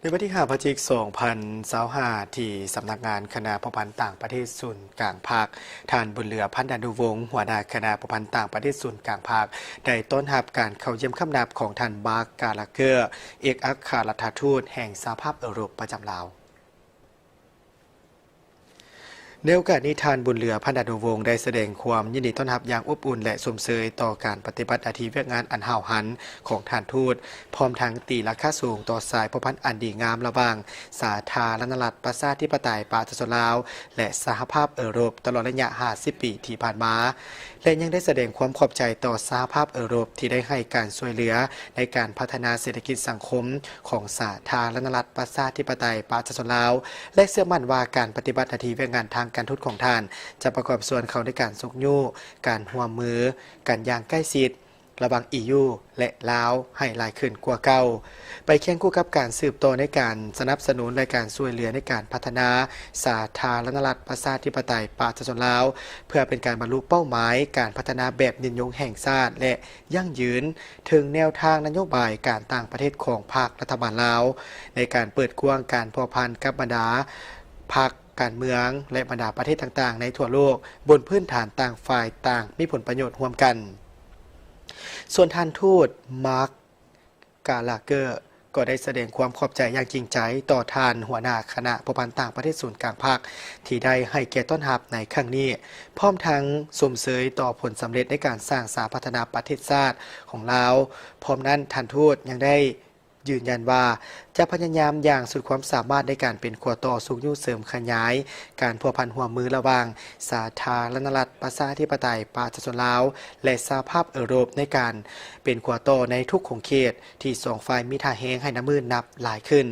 ในวันที่5 พฤศจิกายน 2025ที่สำนักงานคณะผู้พันต่างประเทศศูนย์กลางภาคท่านบุญเหลือพันดานุวงศ์หัวหน้าคณะผู้พันต่างประเทศศูนย์กลางภาคได้ต้อนรับการเข้าเยี่ยมคำนับของท่านบาร์กกาลาเกอร์เอกอัครราชทูตแห่งสหภาพยุโรปประจำลาวในโอกาสนี้ท่านบุญเหลือพันดานุวงศ์ได้แสดงความยินดีต้อนรับอย่างอบอุ่นและสมเสยต่อการปฏิบัติหน้าที่เวียกงานอันห้าวหันของท่านทูตพร้อมทั้งตีราคาสูงต่อสายพพันธ์อันดีงามระหว่างสาธารณรัฐประชาธิปไตยประชาชนลาวและสหภาพยุโรปตลอดระยะ50 ปีที่ผ่านมาและยังได้แสดงความขอบใจต่อสหภาพยุโรปที่ได้ให้การช่วยเหลือในการพัฒนาเศรษฐกิจสังคมของสาธารณรัฐประชาธิปไตยประชาชนลาวและเชื่อมั่นว่าการปฏิบัติหน้าที่เวียกงานทางการทูตของท่านจะประกอบส่วนเข้าในการสุกยู่การร่วมมือการอย่างใกล้ชิดระหว่าง EU และลาวให้หลายขึ้นกว่าเก่าไปเคียงคู่กับการสืบต่อในการสนับสนุนและการช่วยเหลือในการพัฒนาสาธารณรัฐประชาธิปไตยประชาชนลาวเพื่อเป็นการบรรลุเป้าหมายการพัฒนาแบบนิยมแห่งชาติและยั่งยืนถึงแนวทางนโยบายการต่างประเทศของภาครัฐบาลลาวในการเปิดกว้างการพัวพันกับบรรดาพรรคการเมืองและบรรดาประเทศต่างๆในทั่วโลกบนพื้นฐานต่างฝ่ายต่างมีผลประโยชน์ร่วมกันส่วนท่านทูตมาร์กกาลาเกอร์ก็ได้แสดงความขอบใจอย่างจริงใจต่อท่านหัวหน้าคณะผู้พันต่างประเทศศูนย์กลางภาคที่ได้ให้เกียรติต้อนรับในครั้งนี้พร้อมทั้งสมเสยต่อผลสำเร็จในการสร้างสาพัฒนาประเทศชาติของลาวพร้อมนั้นท่านทูตยังได้ยืนยันว่าจะพยายามอย่างสุดความสามารถในการเป็นขั้วต่อสุขยุเสริมขยายการพัวพันหัวมือระหว่างสาธารณรัฐประชาธิปไตยประชาชนลาวและสหภาพยุโรปในการเป็นขั้วต่อในทุกขงเขตที่สองฝ่ายมีท่าแหงให้น้ำมือนับหลายขึ้น